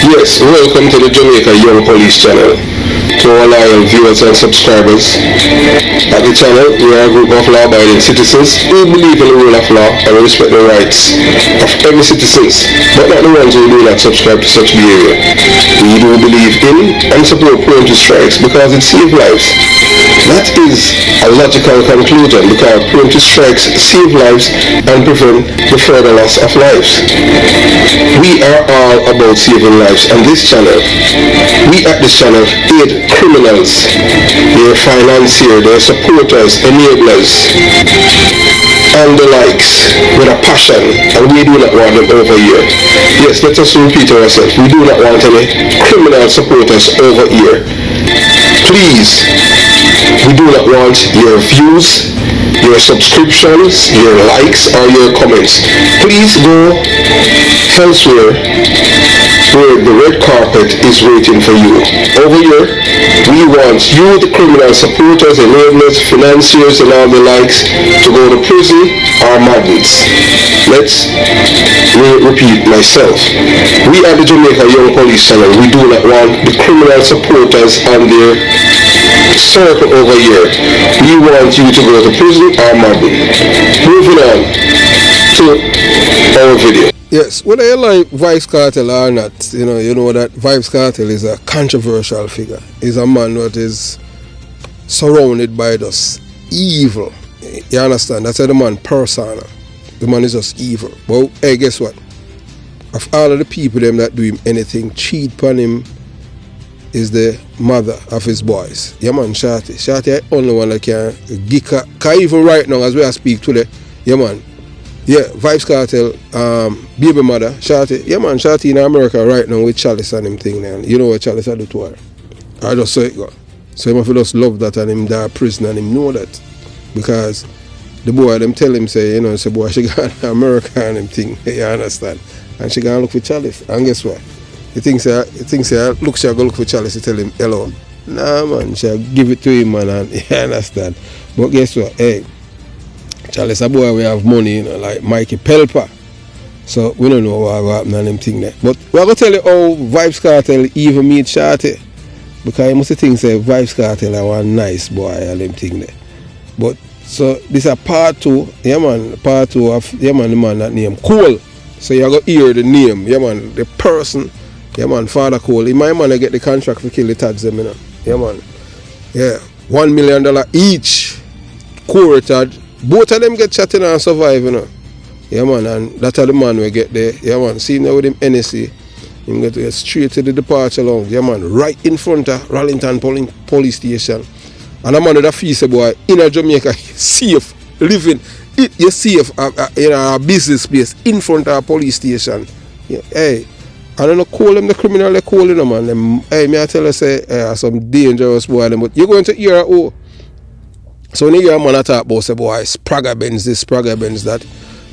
Yes, welcome to the Jamaica Young Police channel. To our loyal viewers and subscribers, at the channel we are a group of law-abiding citizens who believe in the rule of law and respect the rights of every citizens, but not the ones who do not subscribe to such behavior. We do believe in and support preemptive strikes because it saves lives. That is a logical conclusion because preemptive strikes save lives and prevent the further loss of lives. We are all about saving lives on this channel. We at this channel aid criminals, their financiers, their supporters, enablers, and the likes with a passion, and we do not want them over here. Yes, let us repeat ourselves. We do not want any criminal supporters over here. Please, we do not want your views, your subscriptions, your likes, or your comments. Please go elsewhere where the red carpet is waiting for you. Over here, we want you, the criminal supporters, enablers, financiers, and all the likes, to go to prison or madness. Let's repeat myself. We are the Jamaica Young Police channel. We do not want the criminal supporters on their circle over here. We want you to go to prison or madness. Moving on to our video. Yes, whether you like Vybz Kartel or not, you know that Vybz Kartel is a controversial figure. He's a man that is surrounded by just evil. You understand? That's the man persona. The man is just evil. But hey, guess what? Of all of the people them that do him anything, cheat upon him, is the mother of his boys. Yeah man, Shorty. Shorty is the only one that can geek up. Because even right now as we speak today, yeah man. Yeah, Vybz Kartel, baby mother, Shorty. Yeah man, Shorty in America right now with Chalice and him thing now. You know what Chalice do to her? I just saw it go. So him just love that and him die prison and him know that. Because the boy them tell him say, say boy she got America and him thing. You understand? And she gonna look for Chalice. And guess what? He thinks look she go look for Chalice to tell him hello. Nah man, she'll give it to him man and you understand. But guess what? Hey. Chalice a boy we have money, like Mikey Pelper. So we don't know what happened and them thing there. But we're gonna tell you how Vybz Kartel even meet Shorty. Because you must think say Vybz Kartel are one nice boy and them thing there. But so this is part 2, yeah man, part 2 of the man that name Cole. So you're gonna hear the name, yeah man, the person, yeah man, Father Cole. He my man get the contract for kill the Todds them, Yeah man. Yeah. $1 million each. Corey Todd. Both of them get shot in and survive, Yeah man, and that's how the man will get there. Yeah man, see now with him NSC, him get straight to the departure lounge. Yeah man, right in front of Rallington police station. And a man with a face boy in a Jamaica, safe, living, you're safe in a business place in front of a police station. Yeah, hey, I don't know, call them the criminal, they call them, man. Them, hey, me I tell you, say, some dangerous boy, them, but you're going to hear, so when you hear a man talk about, say, boy, Spragga Benz this, Spragga Benz that,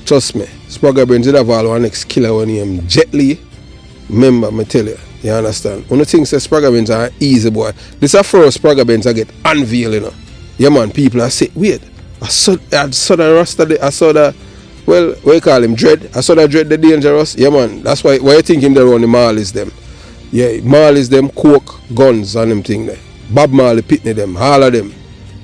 trust me, Spragga Benz did have all one next killer when he Jet Li. Remember, me tell you, you understand? One of the things that Spragga Benz are easy, boy. This is the first Spragga Benz I get unveiled, Yeah, man, people are say, wait, I saw the Rasta, I saw the, well, what you call him, Dread? I saw that Dread the Dangerous. Yeah, man, that's why you think him there on the Marleys them. Yeah, Marleys them, coke, guns and them thing there. Bob Marley, Pitney them, all of them.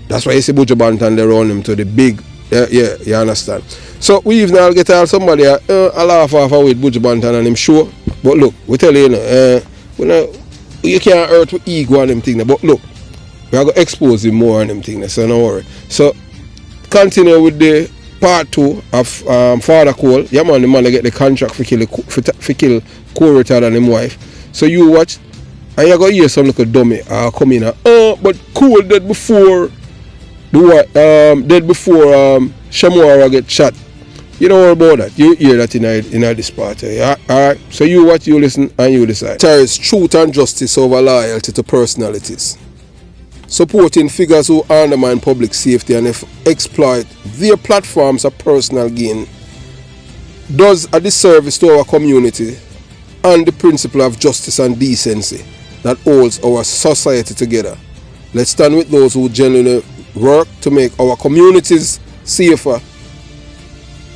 That's why you see Buju Banton they run him to the big, yeah, you understand. So we even now get out somebody a laugh off with Buju Banton and him show. But look, we tell you, you can't hurt with ego and them thing. But look, we are going to expose him more and them thing, so don't worry. So continue with the part 2 of Father Cole. Yeah man, the man that get the contract for kill Corey Todd and him wife. So you watch, and you're going to hear some little dummy come in but Cole dead before Shamora get shot. You know all about that. You hear that in this part. Yeah? Alright. So you watch, you listen, and you decide. Terrorists, truth and justice over loyalty to personalities. Supporting figures who undermine public safety and exploit their platforms of personal gain does a disservice to our community and the principle of justice and decency that holds our society together. Let's stand with those who genuinely work to make our communities safer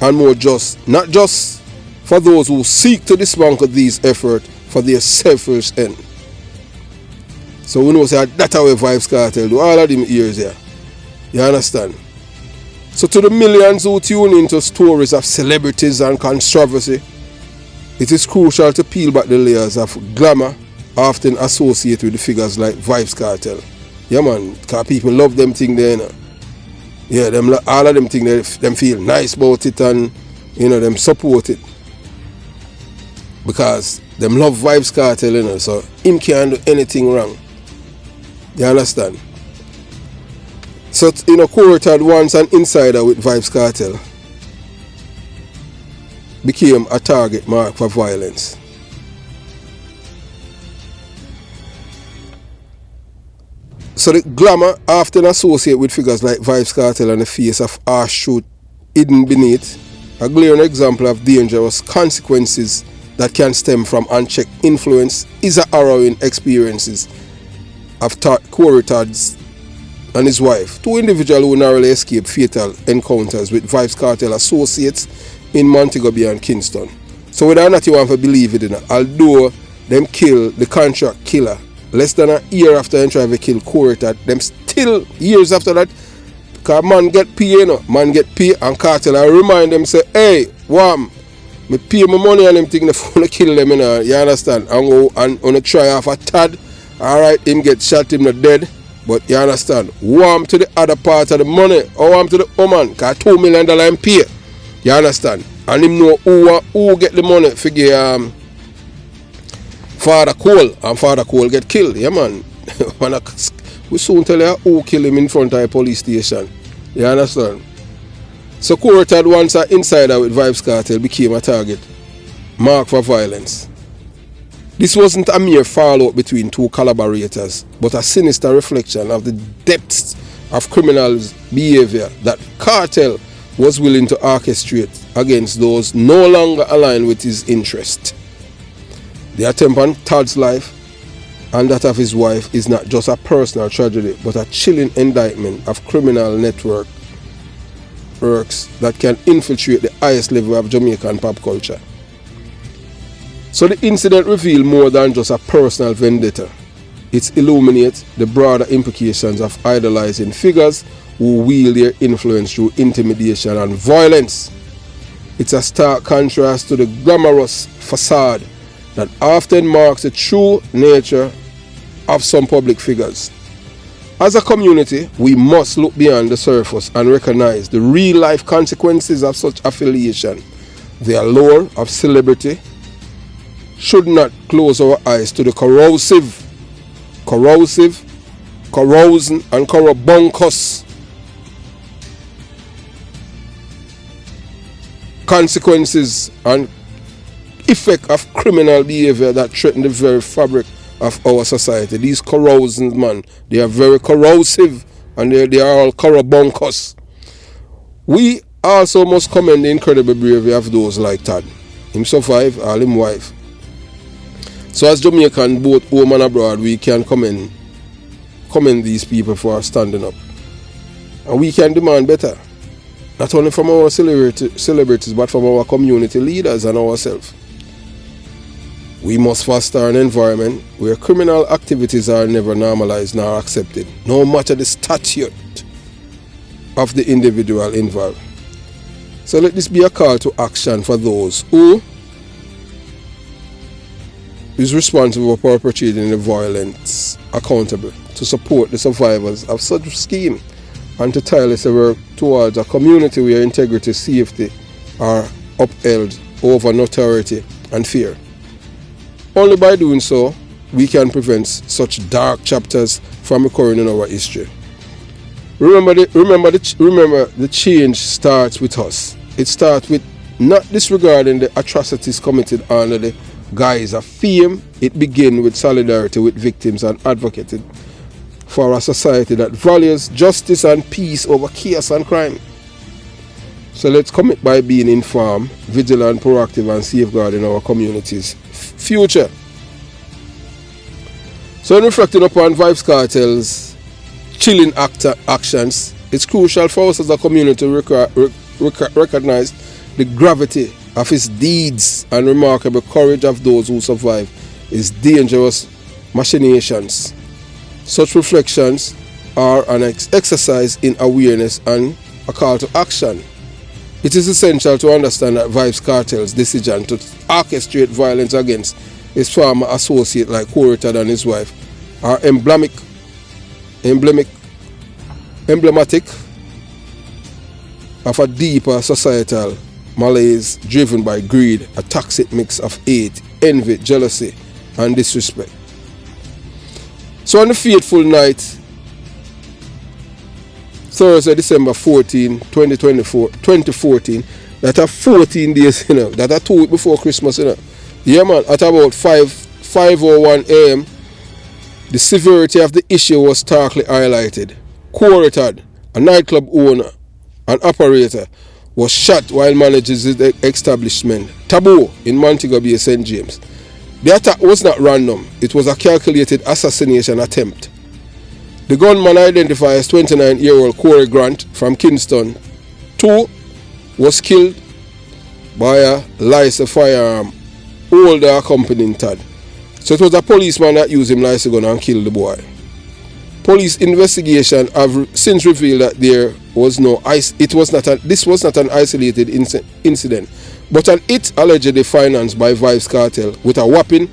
and more just, not just for those who seek to dismantle these efforts, for their selfish end. So we know say that's how Vybz Kartel do all of them years here. You understand? So to the millions who tune into stories of celebrities and controversy, it is crucial to peel back the layers of glamour often associated with the figures like Vybz Kartel. Yeah man, because people love them thing there, you know. Yeah, all of them things, them feel nice about it and, you know, them support it. Because them love Vybz Kartel, you know, so him can't do anything wrong. You understand? So, you know, Todd, once an insider with Vybz Kartel, became a target mark for violence. So the glamour often associated with figures like Vybz Kartel and the face of harsh truth hidden beneath, a glaring example of dangerous consequences that can stem from unchecked influence, is a harrowing experiences of Todd and his wife, two individuals who narrowly escaped fatal encounters with Vybz Kartel associates in Montego Bay and Kingston. So whether or not you want to believe it, although them kill the contract killer less than a year after them try to kill Todd, them still years after that, because man get pay, you know, man get pay, and Kartel I remind them say, hey, Wham, me pay my money and them thing to kill them, you know, you understand, and go and on a try off a Todd. Alright, him get shot, him not dead. But you understand, warm to the other part of the money, or warm to the woman, because $2 million in pay. You understand? And him know who get the money for give Father Cole, and Father Cole get killed. Yeah man. We soon tell you who kill him in front of a police station. You understand? So Todd, once an insider with Vybz Kartel, became a target mark for violence. This wasn't a mere fallout between two collaborators, but a sinister reflection of the depths of criminals' behavior that Kartel was willing to orchestrate against those no longer aligned with his interest. The attempt on Todd's life and that of his wife is not just a personal tragedy, but a chilling indictment of criminal networks that can infiltrate the highest level of Jamaican pop culture. So the incident revealed more than just a personal vendetta. It illuminates the broader implications of idolizing figures who wield their influence through intimidation and violence. It's a stark contrast to the glamorous facade that often marks the true nature of some public figures. As a community, we must look beyond the surface and recognize the real-life consequences of such affiliation. The allure of celebrity should not close our eyes to the corrosing, and corrobunkus consequences and effect of criminal behavior that threaten the very fabric of our society. These corrosives, man, they are very corrosive, and they are all corrobunkus. We also must commend the incredible bravery of those like Todd. Him survive, all him wife. So as Jamaican, both home and abroad, we can commend these people for standing up. And we can demand better. Not only from our celebrities, but from our community leaders and ourselves. We must foster an environment where criminal activities are never normalized nor accepted, no matter the statute of the individual involved. So let this be a call to action for those who is responsible for perpetrating the violence accountable, to support the survivors of such scheme, and to tirelessly work towards a community where integrity, safety are upheld over notoriety and fear. Only by doing so, we can prevent such dark chapters from occurring in our history. Remember, the change starts with us. It starts with not disregarding the atrocities committed under the guise of fame. It begins with solidarity with victims and advocating for a society that values justice and peace over chaos and crime. So let's commit by being informed, vigilant, proactive, and safeguarding our community's future. So in reflecting upon Vybz Kartel's chilling actions, it's crucial for us as a community to recognize the gravity of his deeds and remarkable courage of those who survived is dangerous machinations. Such reflections are an exercise in awareness and a call to action. It is essential to understand that Vybz Kartel's decision to orchestrate violence against his former associate like Corey Todd and his wife are emblematic of a deeper societal malaise driven by greed, a toxic mix of hate, envy, jealousy, and disrespect. So on the fateful night, Thursday, December 14, 2014, that are 14 days, that are 2 weeks before Christmas, Yeah, man, at about 5:01 a.m., the severity of the issue was starkly highlighted. Corey Todd, a nightclub owner and operator, was shot while managing the establishment Taboo in Montego Bay, St. James. The attack was not random, it was a calculated assassination attempt. The gunman, identified as 29-year-old Corey Grant from Kingston 2, was killed by a license firearm holder accompanying Todd. So it was a policeman that used him license gun and killed the boy. Police investigation have since revealed that this was not an isolated incident, but an hit allegedly financed by Vybz Kartel with a whopping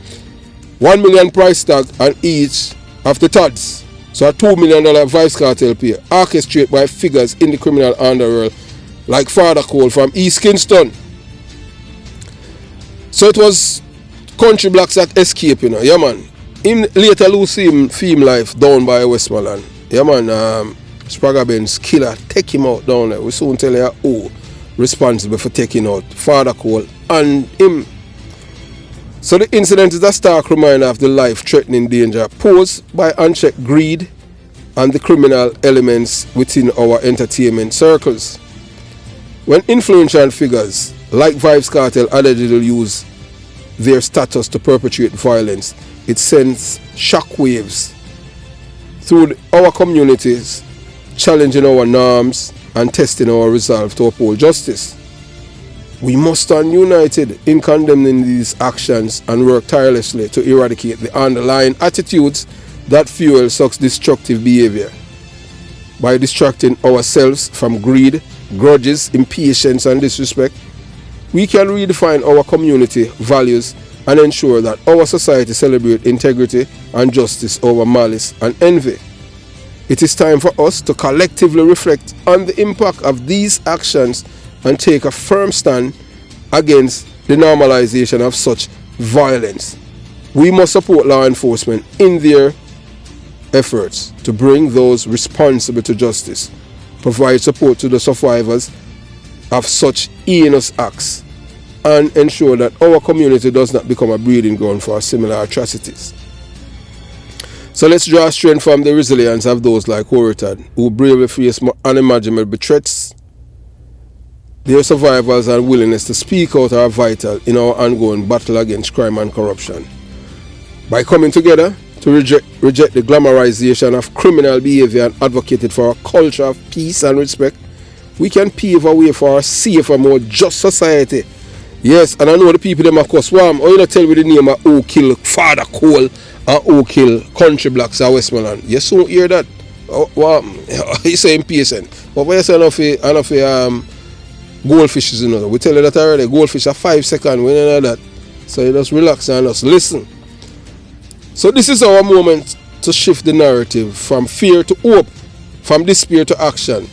$1 million price tag on each of the Todds. So a $2 million Vybz Kartel pay, orchestrated by figures in the criminal underworld like Father Cole from East Kingston. So it was country blacks that escape, Yeah, man. Him later lose him fame life down by Westmoreland. Yeah, man. Spragga Benz killer take him out down there. We soon tell you who responsible for taking out Father Cole and him. So the incident is a stark reminder of the life-threatening danger posed by unchecked greed and the criminal elements within our entertainment circles. When influential figures like Vybz Kartel allegedly use their status to perpetrate violence, it sends shockwaves through our communities, challenging our norms and testing our resolve to uphold justice. We must stand united in condemning these actions and work tirelessly to eradicate the underlying attitudes that fuel such destructive behavior. By distracting ourselves from greed, grudges, impatience, and disrespect, we can redefine our community values and ensure that our society celebrates integrity and justice over malice and envy. It is time for us to collectively reflect on the impact of these actions and take a firm stand against the normalization of such violence. We must support law enforcement in their efforts to bring those responsible to justice, provide support to the survivors of such heinous acts, and ensure that our community does not become a breeding ground for similar atrocities. So let's draw strength from the resilience of those like Corey Todd, who bravely face unimaginable threats. Their survivals and willingness to speak out are vital in our ongoing battle against crime and corruption. By coming together to reject the glamorization of criminal behavior and advocate for a culture of peace and respect, we can pave a way for a safer, more just society. Yes, and I know the people them of course, oh, you know, tell me the name of who kill Father Cole and who kill country blacks at Westmoreland. You soon hear that. You say impatient. But when you say enough goldfishes, we tell you that already. Goldfish are 5 seconds, we know that. So you just relax and just listen. So this is our moment to shift the narrative from fear to hope, from despair to action.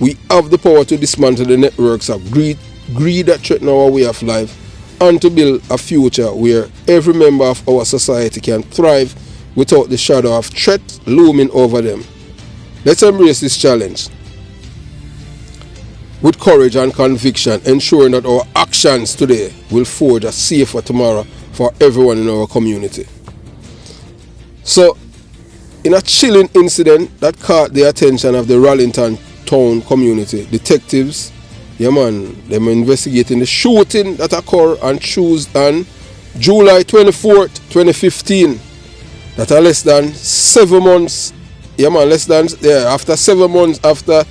We have the power to dismantle the networks of greed that threaten our way of life, and to build a future where every member of our society can thrive without the shadow of threat looming over them. Let's embrace this challenge with courage and conviction, ensuring that our actions today will forge a safer tomorrow for everyone in our community. So, in a chilling incident that caught the attention of the Rallington town community, detectives, yeah man, they were investigating the shooting that occurred on Tuesday, July 24th, 2015. That are less than 7 months, yeah man, after 7 months after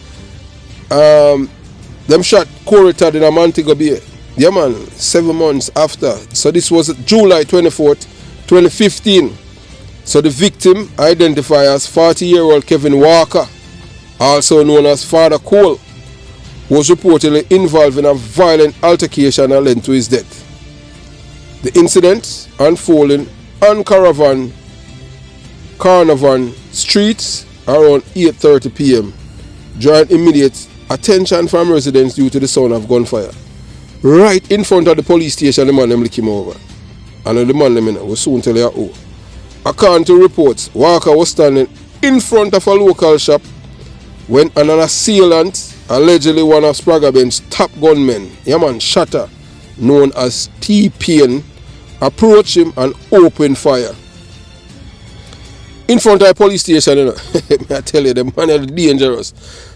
them shot Corey Todd in a Montego Bay. Yeah man, 7 months after. So this was July 24th, 2015. So the victim, identified as 40-year-old Kevin Walker, also known as Father Cole, was reportedly involved in a violent altercation that led to his death. The incident unfolding on Carnarvon Street around 8:30 p.m. drawing immediate attention from residents due to the sound of gunfire. Right in front of the police station, the man them lick him over. And the man them will soon tell you who. According to reports, Walker was standing in front of a local shop when an assailant, allegedly one of Spragga-Ben's top gunmen, Shatter, known as T-Pain, approached him and opened fire. In front of a police station, I tell you, the man is dangerous.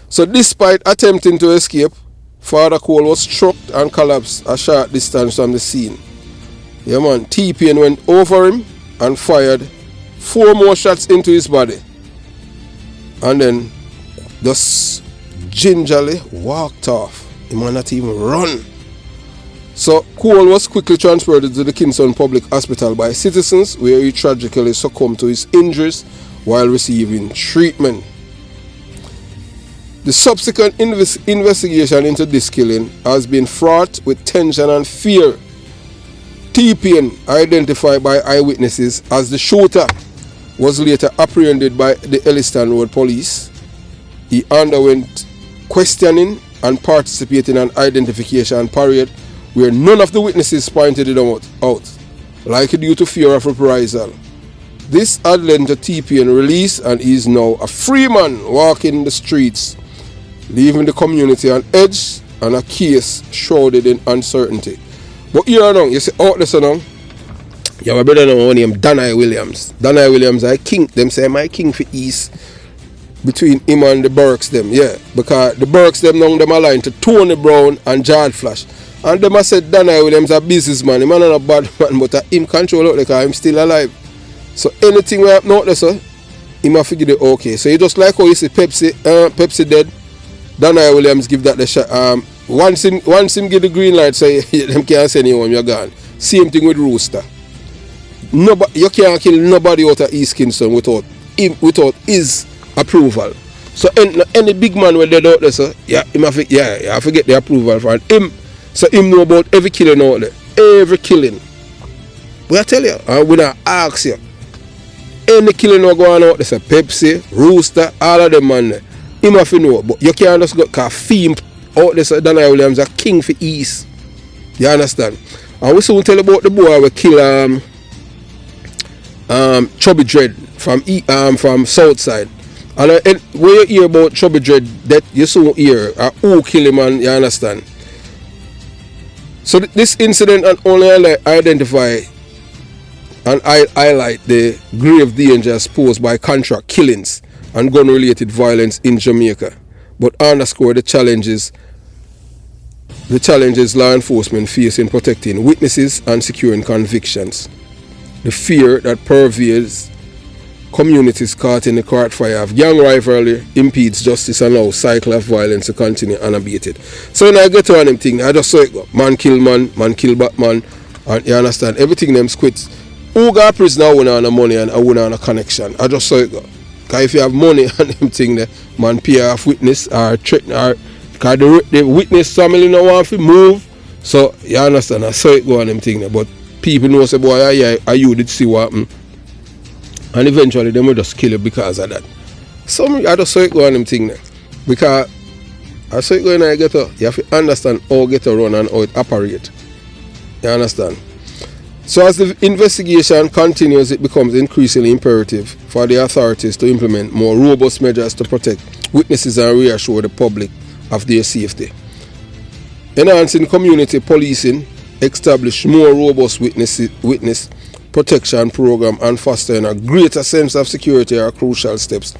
So despite attempting to escape, Father Cole was struck and collapsed a short distance from the scene. T-Pain went over him and fired 4 more shots into his body. And then just gingerly walked off. He might not even run. So Cole was quickly transported to the Kingston Public Hospital by citizens, where he tragically succumbed to his injuries while receiving treatment. The subsequent investigation into this killing has been fraught with tension and fear. T-Pain, identified by eyewitnesses as the shooter, was later apprehended by the Elliston Road Police. He underwent questioning and participated in an identification parade where none of the witnesses pointed it out, likely due to fear of reprisal. This had led to T-Pain release, and he is now a free man walking the streets, leaving the community on edge and a case shrouded in uncertainty. But here now, you see out there now, you have a brother now named Danai Williams. Danai Williams, I king, them say my king for East, between him and the Burks them, yeah. Because the Burks them now them aligned to Tony Brown and Jard Flash. And them I said Danai Williams a businessman, him not a bad man, but him control out there because I'm still alive. So anything we happen out there, sir, him a figure it okay. So you just like how you see Pepsi dead, Danai Williams give that the shot. Once him give the green light, say them can't send you home, you're gone. Same thing with Rooster. Nobody, you can't kill nobody out of East Kingston without his approval. So any big man when they out there, sir, I forget the approval from him. So him know about every killing out there. Every killing. But I tell you, and when I ask you, any killing not going out there, say Pepsi, Rooster, all of them man there. Him have to know, but you can't just go cause theme out there, so Danai Williams a king for East. You understand? And we soon tell about the boy we kill Chubby Dread from Southside. And when you hear about Chubby Dread, that you soon hear who kill him, and you understand. So this incident only identify and highlight the grave dangers posed by contract killings and gun-related violence in Jamaica, but underscore the challenges law enforcement face in protecting witnesses and securing convictions. The fear that pervades communities caught in the crossfire of gang rivalry impedes justice and allows cycle of violence to continue unabated. So when I get to them thing, I just saw it go. Man kill Batman, and you understand, everything them squits. Who got prisoner who on the money and who on a connection? I just saw it go. Because if you have money and them thing there, man pay off witness or threaten, or because the witness family no want to move. So you understand, I saw it go on them thing there. But people know say boy, you did see what happened. And eventually they will just kill you because of that. So I just saw it go on them thing there. Because I saw it go in and ghetto, you have to understand how ghetto run and how it operate. You understand? So as the investigation continues, it becomes increasingly imperative for the authorities to implement more robust measures to protect witnesses and reassure the public of their safety. Enhancing community policing, establish more robust witness protection program, and fostering a greater sense of security are crucial steps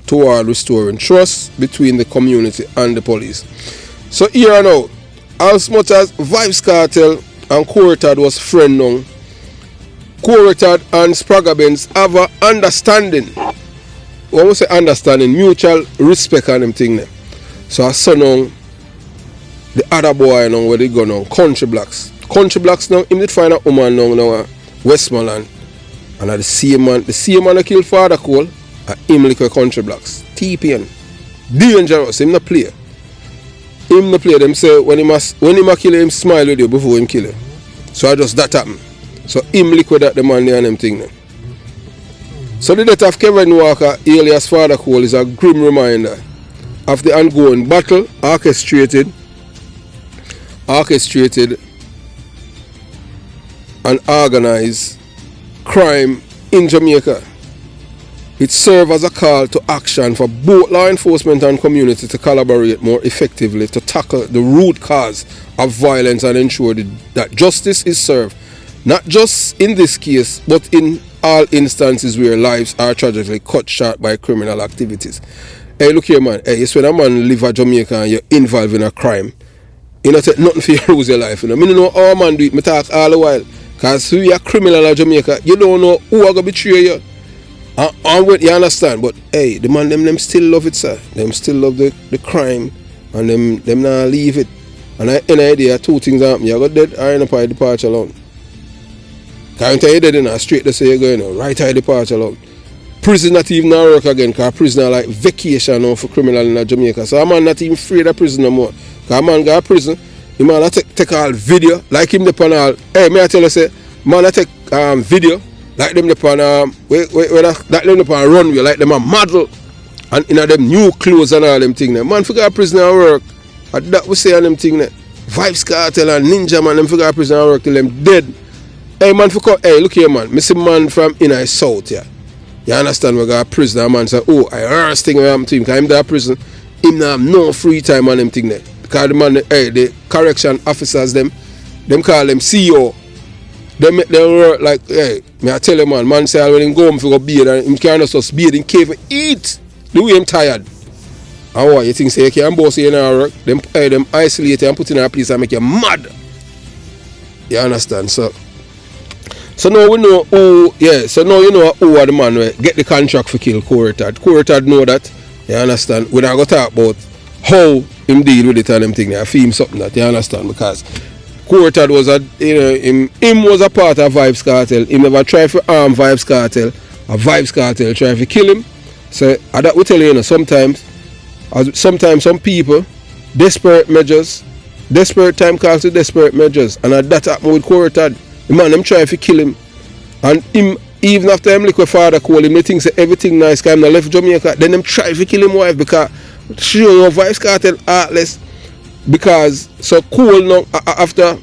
toward restoring trust between the community and the police. So here and now, as much as Vybz Kartel and Todd was friend now, Todd and Spragga-Benz have an understanding. When we say understanding, mutual respect and them thing there. So I saw now the other boy now where they go now, Country Blacks. Country Blacks now, him did find a woman now Westmoreland. And the same man that killed Father Cole, him liquor country blocks. TPN. Dangerous, him not play. Him not play. Them say when him kill him, smile with you before him kill you. So I just that happen. So him liquid that the man there and them thing then. So the death of Kevin Walker, alias Father Cole, is a grim reminder of the ongoing battle orchestrated and organized crime in Jamaica. It serves as a call to action for both law enforcement and community to collaborate more effectively to tackle the root cause of violence and ensure that justice is served, not just in this case, but in all instances where lives are tragically cut short by criminal activities. Hey, look here, man. Hey, it's when a man live in Jamaica and you're involved in a crime, you know, take nothing for you to lose your life. You know, I don't know how a man do it. I talk all the while. Because if you're a criminal in Jamaica, you don't know who are going to betray you. And you understand, but hey, the man them still love it, sir. Them still love the crime, and them not leave it. And in idea, two things happen. You got dead or in a pie departure alone. Can't tell you dead in a straight to say you're going right eye departure alone. Prison not even now work again, because prison are like vacation now for criminal in Jamaica. So a man not even afraid of prison no more. Because a man go to prison, the man I take all video, like him the panel. Hey, may I tell you say, man I take video. Like them upon like them upon runway, like them a model, and in them new clothes and all them things. Man, forgot prisoner work. And that we say on them thing. Vibes Cartel and Ninja man, them forgot prisoner work till them dead. Hey man, hey look here man, me see man from inner south here. You understand? We got a prisoner man say, oh, I heard this thing happen to him. Because him there prison, him not have no free time on them thing there. Because the man, hey, the correction officers them call them CEO. They make them work like, hey, me I tell you man say when him go home for go bathe and him can't just bathe in cave and eat. The way him tired. And what, you think say you can't boss you in our work? Them isolate you and put in a place and make you mad. You understand? So now we know who, so now you know who are the man who get the contract for kill Corey Todd. Corey Todd know that, you understand? We're not going to talk about how him deal with it and them thing. I feel him something that, you understand? Because Corey Todd was him was a part of Vibes Cartel. He never tried to harm Vibes Cartel. A Vibes Cartel tried to kill him. So that we tell you, sometimes some people, desperate time calls to desperate measures. And that happened with Corey Todd. The man them try to kill him. And him, even after him like Father Cole him, they think say everything nice because him left Jamaica. Then them try to kill him wife because she don't know Vibes Cartel heartless. Because so Cole now after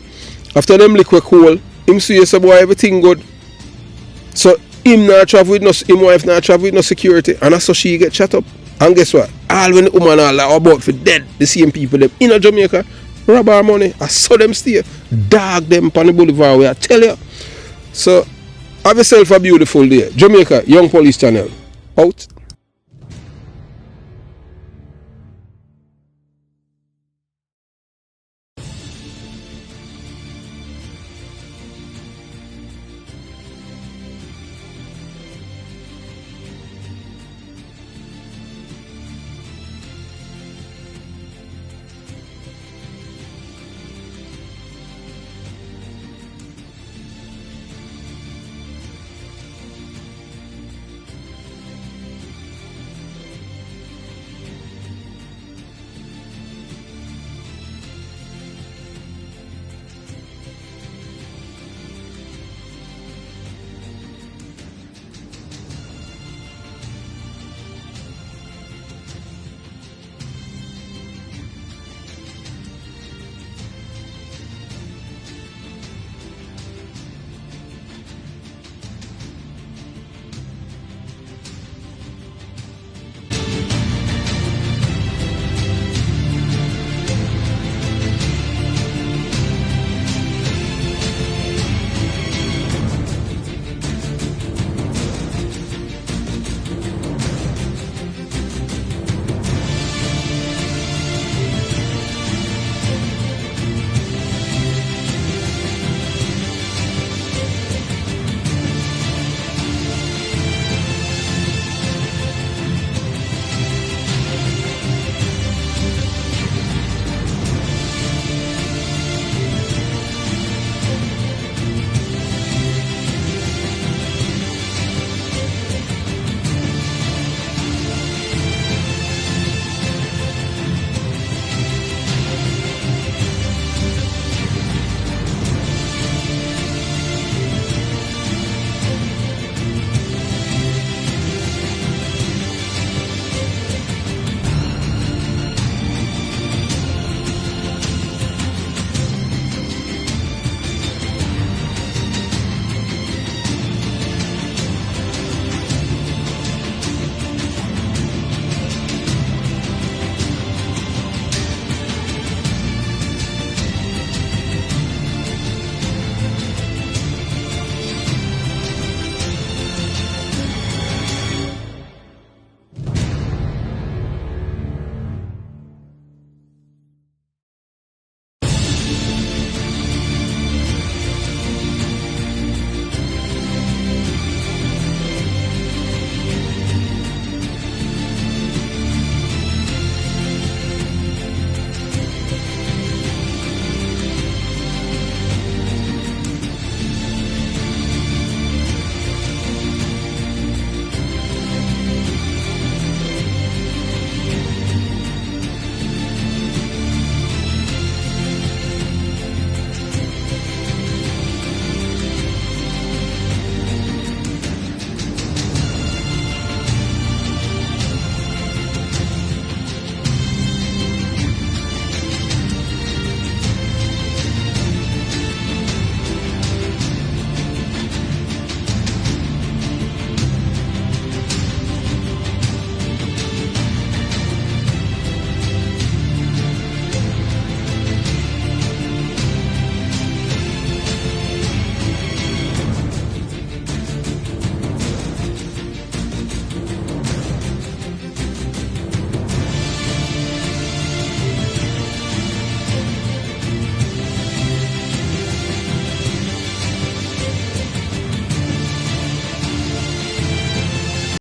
them liquid Cole, him see say boy everything good. So him not travel with no, him wife not travel with no security, and that's how she get shut up. And guess what? All when the woman all like about for dead, the same people them in Jamaica rob our money. I saw them stay, dog them on the boulevard where I tell you. So have yourself a beautiful day. Jamaica Young Police Channel out.